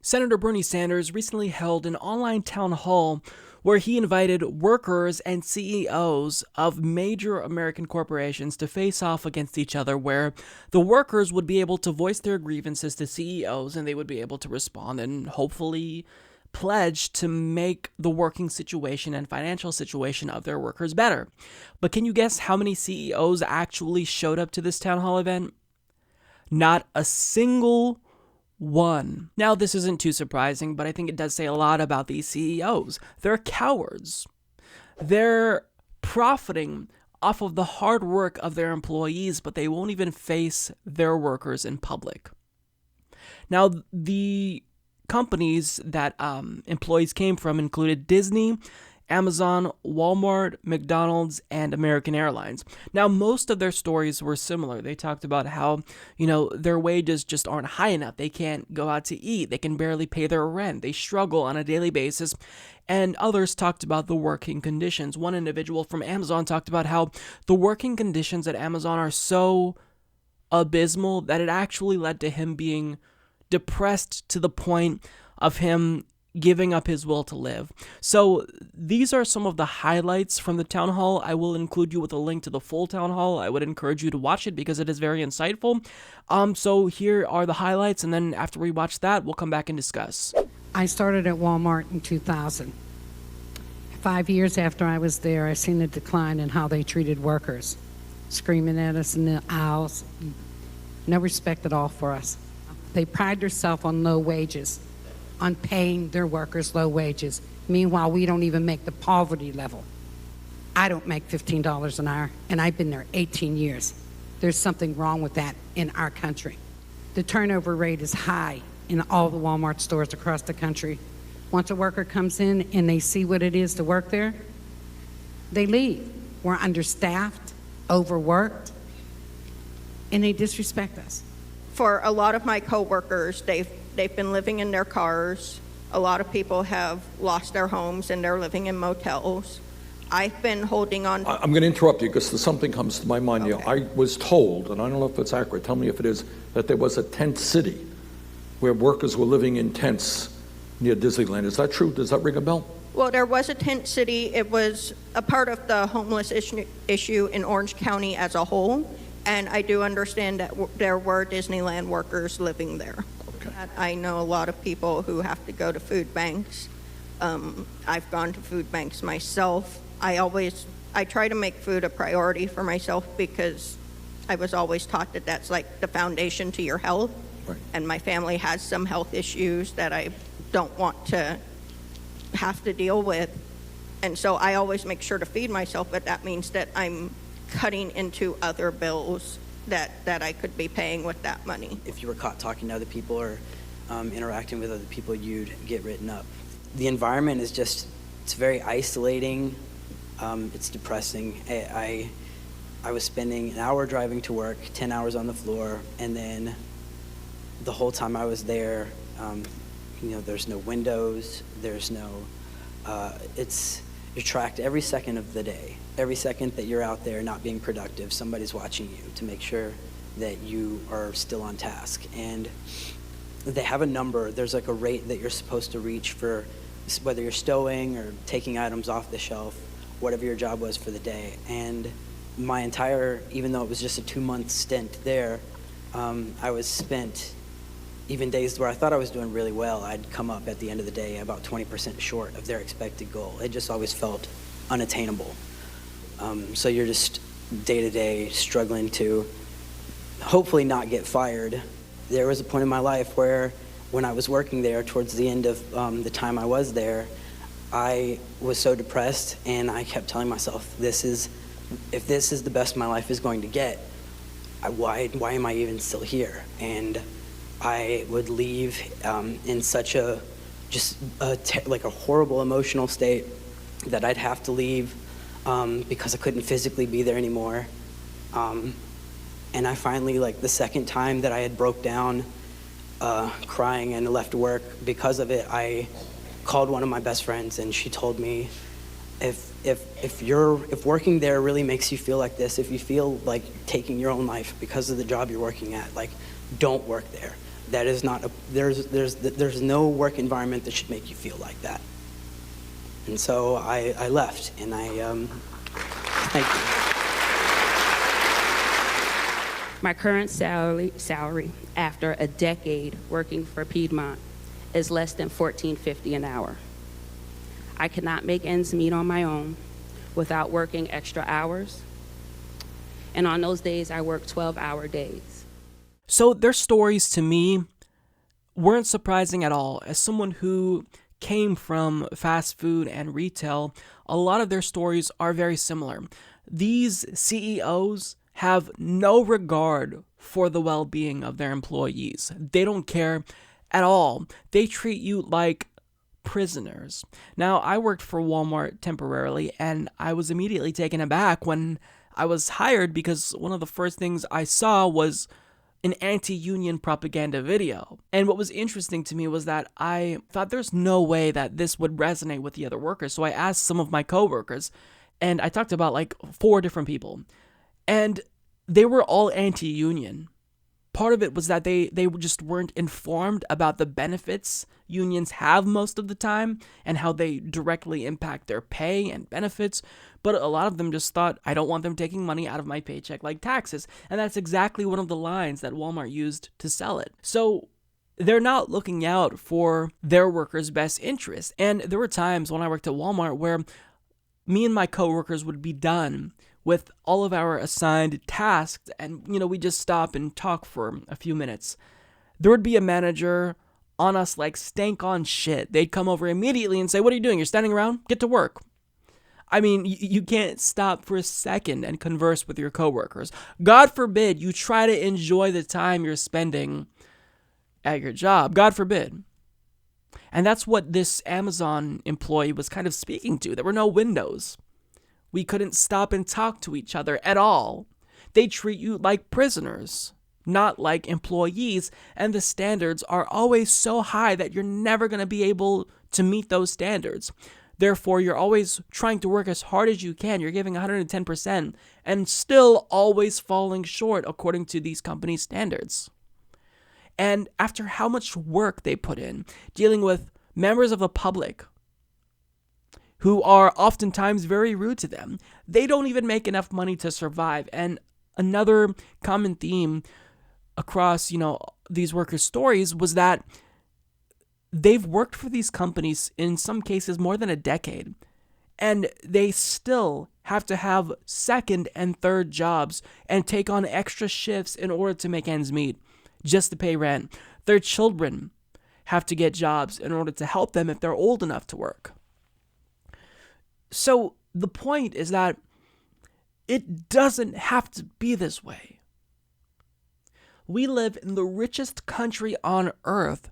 Senator Bernie Sanders recently held an online town hall where he invited workers and CEOs of major American corporations to face off against each other, where the workers would be able to voice their grievances to CEOs and they would be able to respond and hopefully pledge to make the working situation and financial situation of their workers better. But can you guess how many CEOs actually showed up to this town hall event? Not a single one. Now, this isn't too surprising, but I think it does say a lot about these CEOs. They're cowards. They're profiting off of the hard work of their employees, but they won't even face their workers in public. Now, the companies that employees came from included Disney, Amazon, Walmart, McDonald's, and American Airlines. Now, most of their stories were similar. They talked about how, their wages just aren't high enough. They can't go out to eat. They can barely pay their rent. They struggle on a daily basis. And others talked about the working conditions. One individual from Amazon talked about how the working conditions at Amazon are so abysmal that it actually led to him being depressed to the point of him giving up his will to live. So these are some of the highlights from the town hall. I will include you with a link to the full town hall. I would encourage you to watch it because it is very insightful. So here are the highlights, and then after we watch that, we'll come back and discuss. I started at Walmart in 2000. 5 years after I was there, I seen a decline in how they treated workers, screaming at us in the aisles, no respect at all for us. They pride themselves on low wages, on paying their workers low wages. Meanwhile, we don't even make the poverty level. I don't make $15 an hour, and I've been there 18 years. There's something wrong with that in our country. The turnover rate is high in all the Walmart stores across the country. Once a worker comes in and they see what it is to work there, they leave. We're understaffed, overworked, and they disrespect us. For a lot of my coworkers, they've been living in their cars. A lot of people have lost their homes and they're living in motels. I've been holding on. I'm going to interrupt you because something comes to my mind. Okay. I was told, and I don't know if it's accurate, tell me if it is, that there was a tent city where workers were living in tents near Disneyland. Is that true? Does that ring a bell? Well, there was a tent city. It was a part of the homeless issue in Orange County as a whole. And I do understand that there were Disneyland workers living there. Okay. I know a lot of people who have to go to food banks. I've gone to food banks myself. I try to make food a priority for myself because I was always taught that that's like the foundation to your health. Right. And my family has some health issues that I don't want to have to deal with. And so I always make sure to feed myself, but that means that I'm cutting into other bills that I could be paying with that money. If you were caught talking to other people or interacting with other people, you'd get written up. The environment is just, it's very isolating. It's depressing. I was spending an hour driving to work, 10 hours on the floor, and then the whole time I was there, there's no windows, there's no, you're tracked every second of the day. Every second that you're out there not being productive, somebody's watching you to make sure that you are still on task. And they have a number, there's like a rate that you're supposed to reach for whether you're stowing or taking items off the shelf, whatever your job was for the day. And my entire, even though it was just a 2-month stint there, I was spent, even days where I thought I was doing really well, I'd come up at the end of the day about 20% short of their expected goal. It just always felt unattainable. So you're just day to day struggling to hopefully not get fired. There was a point in my life where when I was working there towards the end of the time I was there, I was so depressed and I kept telling myself, if this is the best my life is going to get, why am I even still here? And I would leave in such a horrible emotional state that I'd have to leave because I couldn't physically be there anymore. And I finally, the second time that I had broke down crying and left work because of it, I called one of my best friends and she told me, if working there really makes you feel like this, if you feel like taking your own life because of the job you're working at, don't work there. That is not there's no work environment that should make you feel like that. And so I left, and thank you. My current salary after a decade working for Piedmont is less than $14.50 an hour. I cannot make ends meet on my own without working extra hours. And on those days, I work 12-hour days. So their stories to me weren't surprising at all. As someone who came from fast food and retail, a lot of their stories are very similar. These CEOs have no regard for the well-being of their employees. They don't care at all. They treat you like prisoners. Now, I worked for Walmart temporarily, and I was immediately taken aback when I was hired because one of the first things I saw was an anti-union propaganda video. And what was interesting to me was that I thought there's no way that this would resonate with the other workers. So I asked some of my coworkers, and I talked about like 4 different people, and they were all anti-union. Part of it was that they just weren't informed about the benefits unions have most of the time and how they directly impact their pay and benefits. But a lot of them just thought, I don't want them taking money out of my paycheck like taxes. And that's exactly one of the lines that Walmart used to sell it. So they're not looking out for their workers' best interest. And there were times when I worked at Walmart where me and my coworkers would be done with all of our assigned tasks, and we just stop and talk for a few minutes. There would be a manager on us like stank on shit. They'd come over immediately and say, "What are you doing? You're standing around? Get to work." I mean, you can't stop for a second and converse with your coworkers. God forbid you try to enjoy the time you're spending at your job. God forbid. And that's what this Amazon employee was kind of speaking to. There were no windows. We couldn't stop and talk to each other at all. They treat you like prisoners, not like employees, and the standards are always so high that you're never going to be able to meet those standards. Therefore, you're always trying to work as hard as you can. You're giving 110% and still always falling short according to these companies' standards. And after how much work they put in dealing with members of the public who are oftentimes very rude to them, they don't even make enough money to survive. And another common theme across, these workers' stories was that they've worked for these companies in some cases more than a decade, and they still have to have second and third jobs and take on extra shifts in order to make ends meet, just to pay rent. Their children have to get jobs in order to help them if they're old enough to work. So the point is that it doesn't have to be this way. We live in the richest country on earth,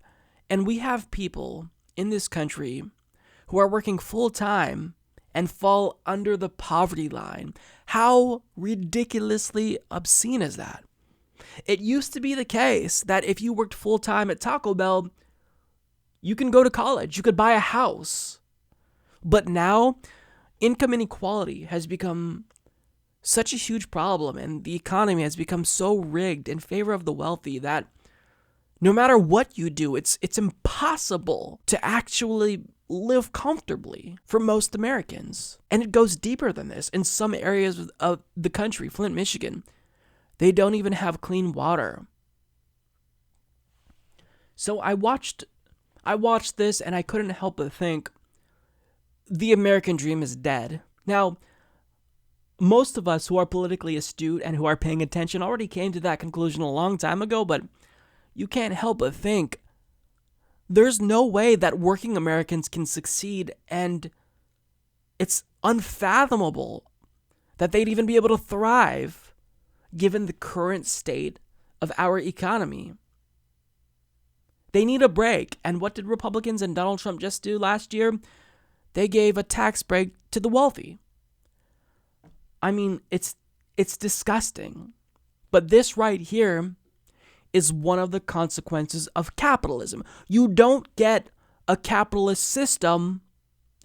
and we have people in this country who are working full-time and fall under the poverty line. How ridiculously obscene is that? It used to be the case that if you worked full-time at Taco Bell, you can go to college, you could buy a house. But now, income inequality has become such a huge problem, and the economy has become so rigged in favor of the wealthy that no matter what you do, it's impossible to actually live comfortably for most Americans. And it goes deeper than this. In some areas of the country, Flint, Michigan, they don't even have clean water. So I watched this, and I couldn't help but think, the American dream is dead. Now, most of us who are politically astute and who are paying attention already came to that conclusion a long time ago, but you can't help but think there's no way that working Americans can succeed, and it's unfathomable that they'd even be able to thrive given the current state of our economy. They need a break, and what did Republicans and Donald Trump just do last year? They gave a tax break to the wealthy. I mean, it's disgusting. But this right here is one of the consequences of capitalism. You don't get a capitalist system,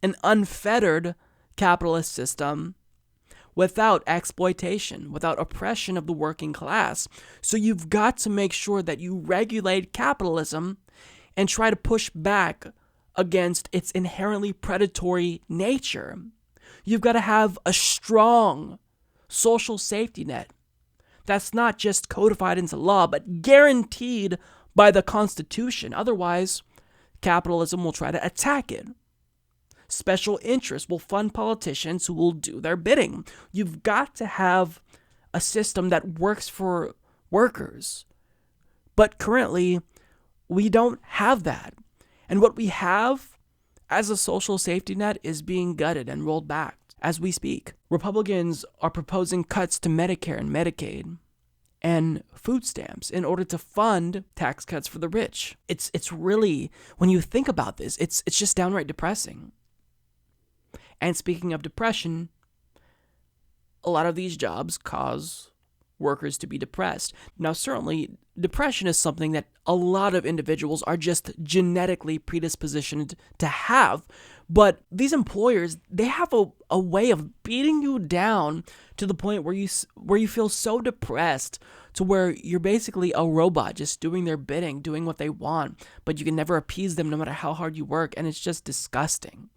an unfettered capitalist system, without exploitation, without oppression of the working class. So you've got to make sure that you regulate capitalism and try to push back against its inherently predatory nature. You've got to have a strong social safety net that's not just codified into law, but guaranteed by the Constitution. Otherwise, capitalism will try to attack it. Special interests will fund politicians who will do their bidding. You've got to have a system that works for workers. But currently, we don't have that. And what we have as a social safety net is being gutted and rolled back as we speak. Republicans are proposing cuts to Medicare and Medicaid and food stamps in order to fund tax cuts for the rich. It's really, when you think about this, it's just downright depressing. And speaking of depression, a lot of these jobs cause workers to be depressed. Now, certainly, depression is something that a lot of individuals are just genetically predispositioned to have. But these employers, they have a way of beating you down to the point where you feel so depressed to where you're basically a robot just doing their bidding, doing what they want, but you can never appease them no matter how hard you work, and it's just disgusting.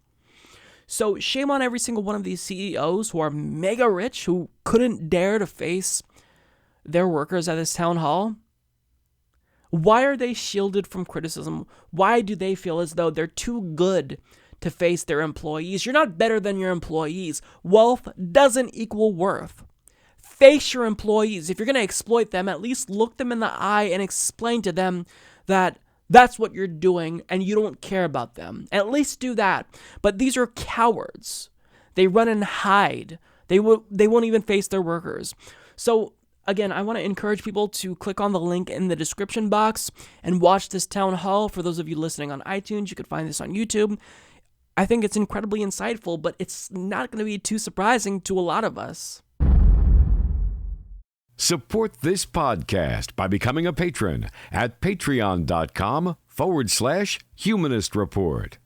So shame on every single one of these CEOs who are mega rich, who couldn't dare to face their workers at this town hall. Why are they shielded from criticism? Why do they feel as though they're too good to face their employees? You're not better than your employees. Wealth doesn't equal worth. Face your employees. If you're going to exploit them, at least look them in the eye and explain to them that that's what you're doing and you don't care about them. At least do that. But these are cowards. They run and hide. They won't even face their workers. So again, I want to encourage people to click on the link in the description box and watch this town hall. For those of you listening on iTunes, you could find this on YouTube. I think it's incredibly insightful, but it's not going to be too surprising to a lot of us. Support this podcast by becoming a patron at patreon.com/Humanist Report.